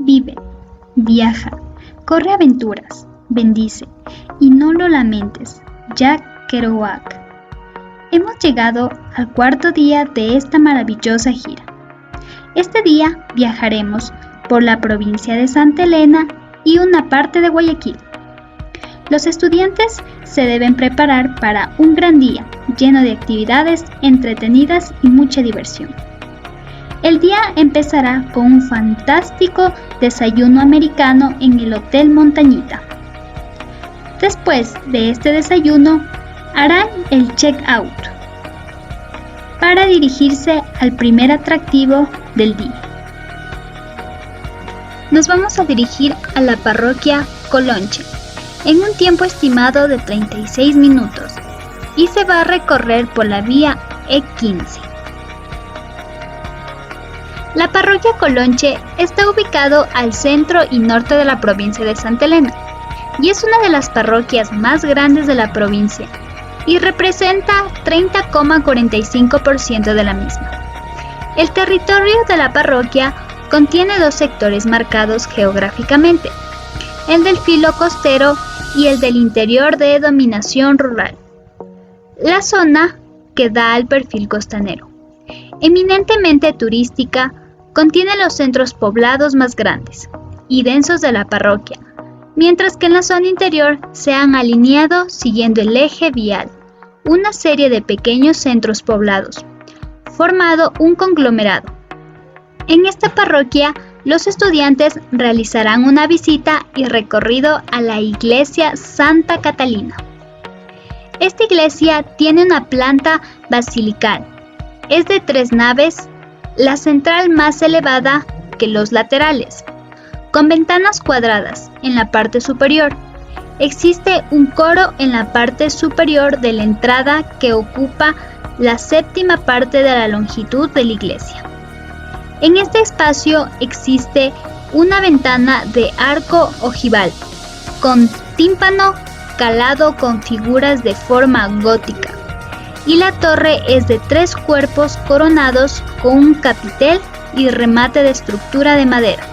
Vive, viaja, corre aventuras, bendice y no lo lamentes. Jack Kerouac. Hemos llegado al cuarto día de esta maravillosa gira. Este día viajaremos por la provincia de Santa Elena y una parte de Guayaquil. Los estudiantes se deben preparar para un gran día lleno de actividades entretenidas y mucha diversión. El día empezará con un fantástico desayuno americano en el Hotel Montañita. Después de este desayuno, harán el check-out para dirigirse al primer atractivo del día. Nos vamos a dirigir a la parroquia Colonche en un tiempo estimado de 36 minutos y se va a recorrer por la vía E15. La parroquia Colonche está ubicado al centro y norte de la provincia de Santa Elena y es una de las parroquias más grandes de la provincia y representa 30,45% de la misma. El territorio de la parroquia contiene dos sectores marcados geográficamente, el del filo costero y el del interior de dominación rural. La zona que da al perfil costanero, eminentemente turística, contiene los centros poblados más grandes y densos de la parroquia, mientras que en la zona interior se han alineado, siguiendo el eje vial, una serie de pequeños centros poblados, formado un conglomerado. En esta parroquia, los estudiantes realizarán una visita y recorrido a la iglesia Santa Catalina. Esta iglesia tiene una planta basilical, es de 3 naves, la central más elevada que los laterales, con ventanas cuadradas en la parte superior. Existe un coro en la parte superior de la entrada que ocupa la 7ª parte de la longitud de la iglesia. En este espacio existe una ventana de arco ojival, con tímpano calado con figuras de forma gótica, y la torre es de 3 cuerpos coronados con un capitel y remate de estructura de madera,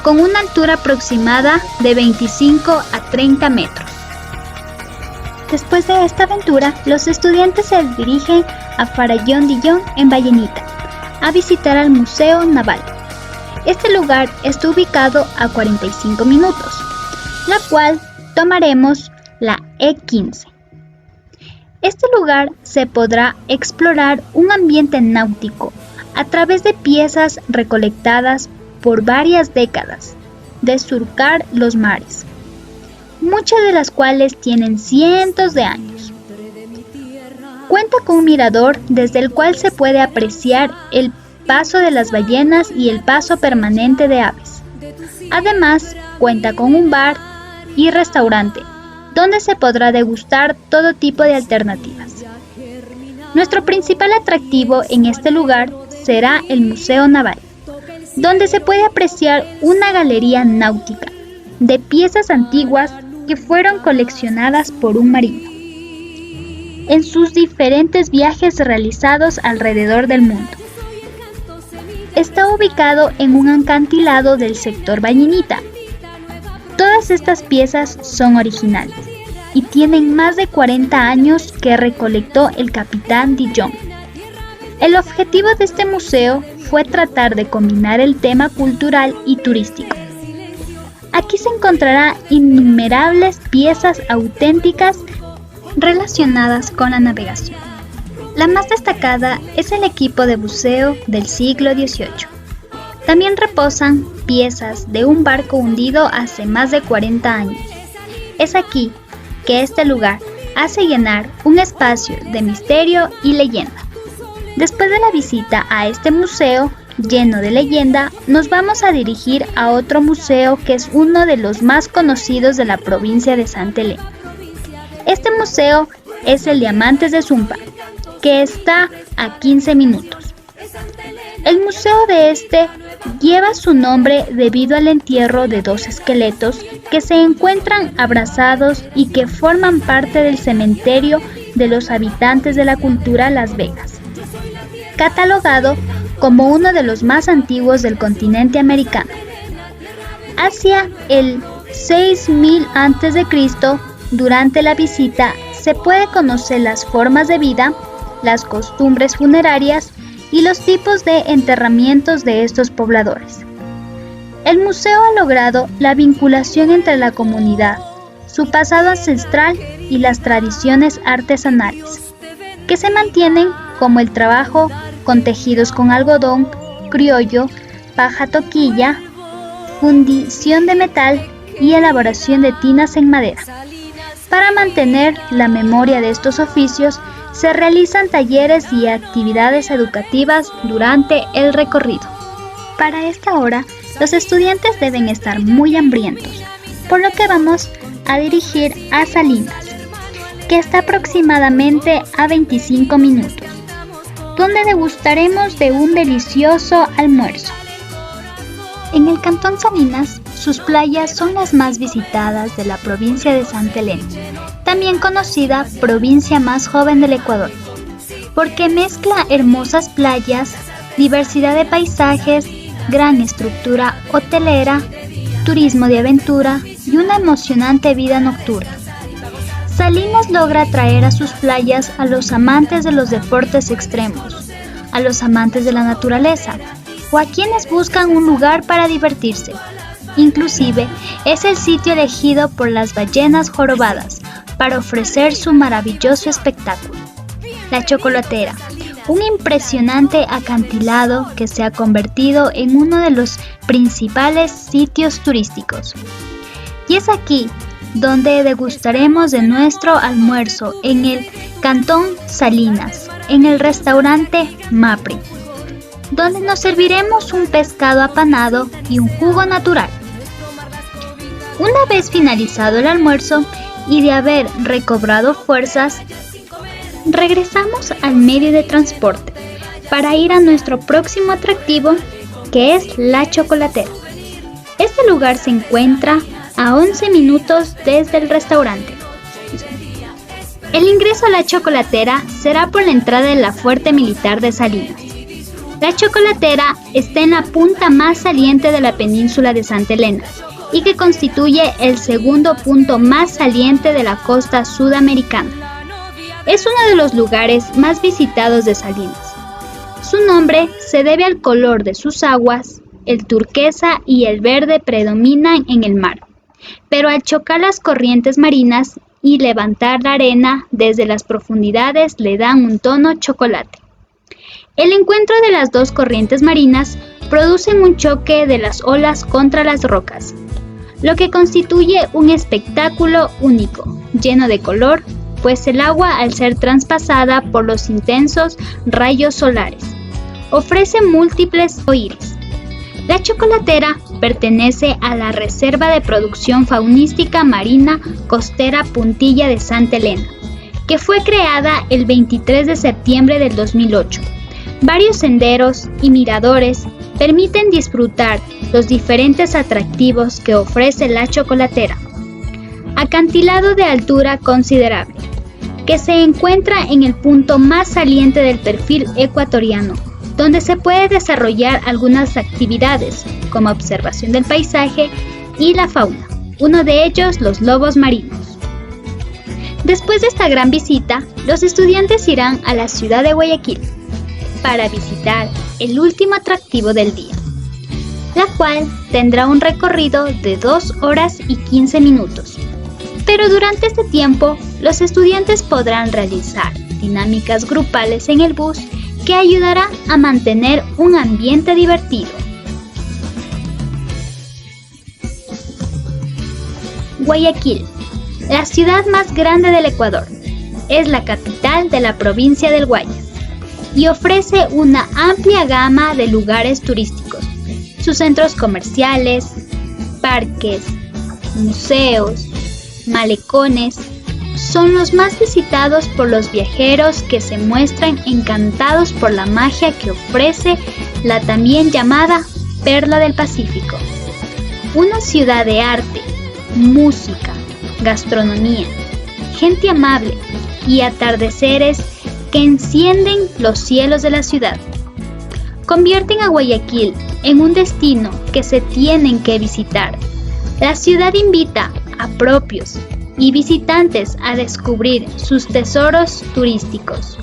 con una altura aproximada de 25 a 30 metros. Después de esta aventura, los estudiantes se dirigen a Farallón Dillon en Vallenita, a visitar al Museo Naval. Este lugar está ubicado a 45 minutos, la cual tomaremos la E15. Este lugar se podrá explorar un ambiente náutico a través de piezas recolectadas por varias décadas de surcar los mares, muchas de las cuales tienen cientos de años. Cuenta con un mirador desde el cual se puede apreciar el paso de las ballenas y el paso permanente de aves. Además, cuenta con un bar y restaurante donde se podrá degustar todo tipo de alternativas. Nuestro principal atractivo en este lugar será el Museo Naval, donde se puede apreciar una galería náutica de piezas antiguas que fueron coleccionadas por un marino en sus diferentes viajes realizados alrededor del mundo. Está ubicado en un acantilado del sector Vallenita. Todas estas piezas son originales y tienen más de 40 años que recolectó el capitán Dillon. El objetivo de este museo fue tratar de combinar el tema cultural y turístico. Aquí se encontrará innumerables piezas auténticas relacionadas con la navegación. La más destacada es el equipo de buceo del siglo XVIII. También reposan piezas de un barco hundido hace más de 40 años. Es aquí que este lugar hace llenar un espacio de misterio y leyenda. Después de la visita a este museo lleno de leyenda, nos vamos a dirigir a otro museo que es uno de los más conocidos de la provincia de Santa Elena. Este museo es el Diamantes de Sumpa, que está a 15 minutos. El museo de este lleva su nombre debido al entierro de 2 esqueletos que se encuentran abrazados y que forman parte del cementerio de los habitantes de la cultura Las Vegas, catalogado como uno de los más antiguos del continente americano. Hacia el 6000 a.C., durante la visita, se puede conocer las formas de vida, las costumbres funerarias y los tipos de enterramientos de estos pobladores. El museo ha logrado la vinculación entre la comunidad, su pasado ancestral y las tradiciones artesanales, que se mantienen como el trabajo con tejidos con algodón, criollo, paja toquilla, fundición de metal y elaboración de tinas en madera. Para mantener la memoria de estos oficios, se realizan talleres y actividades educativas durante el recorrido. Para esta hora, los estudiantes deben estar muy hambrientos, por lo que vamos a dirigir a Salinas, que está aproximadamente a 25 minutos, donde degustaremos de un delicioso almuerzo. En el Cantón Salinas, sus playas son las más visitadas de la provincia de Santa Elena, también conocida provincia más joven del Ecuador, porque mezcla hermosas playas, diversidad de paisajes, gran estructura hotelera, turismo de aventura y una emocionante vida nocturna. Salinas logra atraer a sus playas a los amantes de los deportes extremos, a los amantes de la naturaleza o a quienes buscan un lugar para divertirse. Inclusive, es el sitio elegido por las ballenas jorobadas para ofrecer su maravilloso espectáculo. La Chocolatera, un impresionante acantilado que se ha convertido en uno de los principales sitios turísticos. Y es aquí donde degustaremos de nuestro almuerzo en el Cantón Salinas, en el restaurante Mapri, donde nos serviremos un pescado apanado y un jugo natural. Una vez finalizado el almuerzo y de haber recobrado fuerzas, regresamos al medio de transporte para ir a nuestro próximo atractivo, que es La Chocolatera. Este lugar se encuentra a 11 minutos desde el restaurante. El ingreso a La Chocolatera será por la entrada de la Fuerte Militar de Salinas. La Chocolatera está en la punta más saliente de la península de Santa Elena y que constituye el segundo punto más saliente de la costa sudamericana. Es uno de los lugares más visitados de Salinas. Su nombre se debe al color de sus aguas, el turquesa y el verde predominan en el mar, pero al chocar las corrientes marinas y levantar la arena desde las profundidades le dan un tono chocolate. El encuentro de las dos corrientes marinas producen un choque de las olas contra las rocas, lo que constituye un espectáculo único, lleno de color, pues el agua, al ser traspasada por los intensos rayos solares, ofrece múltiples iris. La Chocolatera pertenece a la Reserva de Producción Faunística Marina Costera Puntilla de Santa Elena, que fue creada el 23 de septiembre del 2008. Varios senderos y miradores permiten disfrutar los diferentes atractivos que ofrece La Chocolatera. Acantilado de altura considerable, que se encuentra en el punto más saliente del perfil ecuatoriano, donde se puede desarrollar algunas actividades, como observación del paisaje y la fauna, uno de ellos los lobos marinos. Después de esta gran visita, los estudiantes irán a la ciudad de Guayaquil para visitar el último atractivo del día, la cual tendrá un recorrido de 2 horas y 15 minutos. Pero durante este tiempo, los estudiantes podrán realizar dinámicas grupales en el bus que ayudará a mantener un ambiente divertido. Guayaquil, la ciudad más grande del Ecuador, es la capital de la provincia del Guayas y ofrece una amplia gama de lugares turísticos. Sus centros comerciales, parques, museos, malecones son los más visitados por los viajeros que se muestran encantados por la magia que ofrece la también llamada Perla del Pacífico. Una ciudad de arte, música, gastronomía, gente amable y atardeceres que encienden los cielos de la ciudad. Convierten a Guayaquil en un destino que se tienen que visitar. La ciudad invita a propios y visitantes a descubrir sus tesoros turísticos,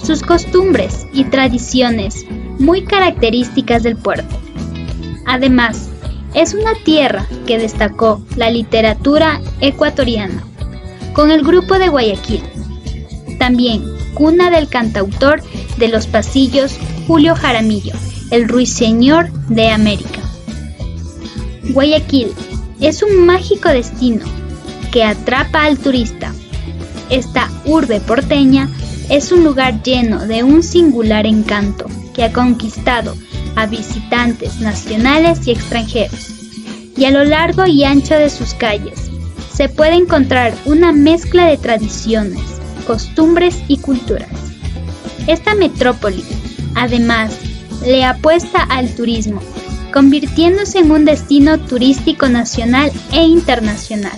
sus costumbres y tradiciones muy características del puerto. Además, es una tierra que destacó la literatura ecuatoriana, con el grupo de Guayaquil. También cuna del cantautor de los pasillos Julio Jaramillo, el ruiseñor de América. Guayaquil es un mágico destino que atrapa al turista. Esta urbe porteña es un lugar lleno de un singular encanto que ha conquistado a visitantes nacionales y extranjeros. Y a lo largo y ancho de sus calles se puede encontrar una mezcla de tradiciones, costumbres y culturas. Esta metrópoli, además, le apuesta al turismo, convirtiéndose en un destino turístico nacional e internacional.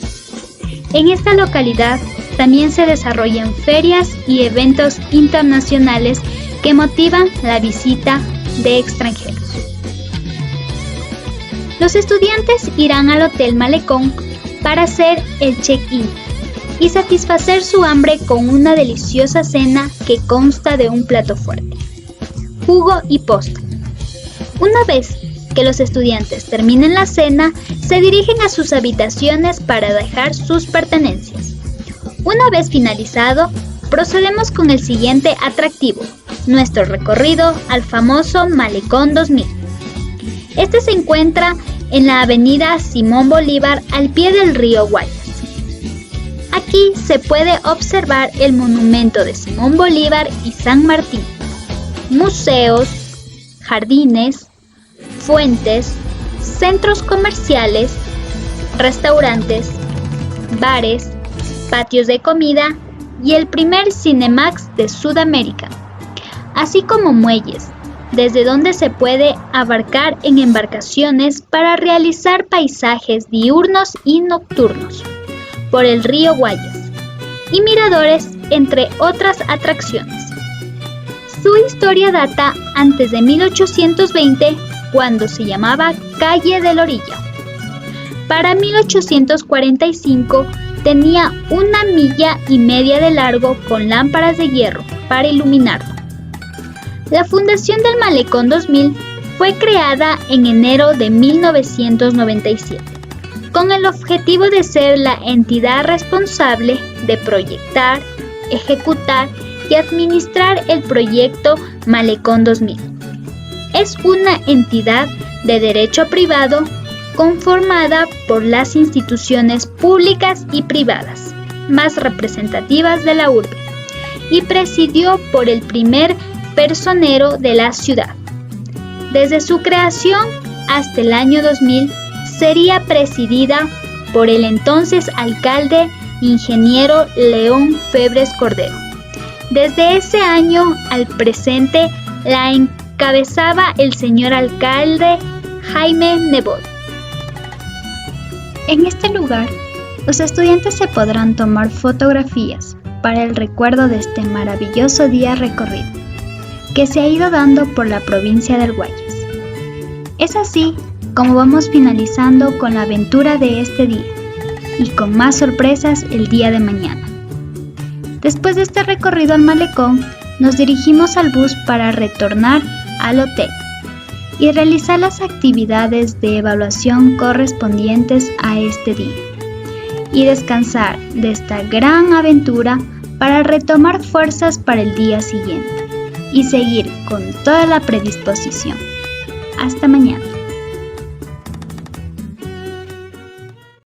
En esta localidad también se desarrollan ferias y eventos internacionales que motivan la visita de extranjeros. Los estudiantes irán al Hotel Malecón para hacer el check-in y satisfacer su hambre con una deliciosa cena que consta de un plato fuerte, jugo y postre. Una vez que los estudiantes terminen la cena, se dirigen a sus habitaciones para dejar sus pertenencias. Una vez finalizado, procedemos con el siguiente atractivo, nuestro recorrido al famoso Malecón 2000. Este se encuentra en la avenida Simón Bolívar al pie del río Guayas. Aquí se puede observar el monumento de Simón Bolívar y San Martín, museos, jardines, fuentes, centros comerciales, restaurantes, bares, patios de comida y el primer Cinemax de Sudamérica, así como muelles, desde donde se puede abarcar en embarcaciones para realizar paisajes diurnos y nocturnos por el río Guayas, y miradores, entre otras atracciones. Su historia data antes de 1820, cuando se llamaba Calle de la Orilla. Para 1845 tenía 1,5 millas de largo con lámparas de hierro para iluminarlo. La fundación del Malecón 2000 fue creada en enero de 1997, con el objetivo de ser la entidad responsable de proyectar, ejecutar y administrar el proyecto Malecón 2000. Es una entidad de derecho privado conformada por las instituciones públicas y privadas más representativas de la urbe y presidió por el primer personero de la ciudad. Desde su creación hasta el año 2000 sería presidida por el entonces alcalde ingeniero León Febres Cordero. Desde ese año al presente la encabezaba el señor alcalde Jaime Nebot. En este lugar, los estudiantes se podrán tomar fotografías para el recuerdo de este maravilloso día recorrido que se ha ido dando por la provincia del Guayas. Es así como vamos finalizando con la aventura de este día y con más sorpresas el día de mañana. Después de este recorrido al malecón, nos dirigimos al bus para retornar al hotel y realizar las actividades de evaluación correspondientes a este día y descansar de esta gran aventura para retomar fuerzas para el día siguiente y seguir con toda la predisposición. Hasta mañana.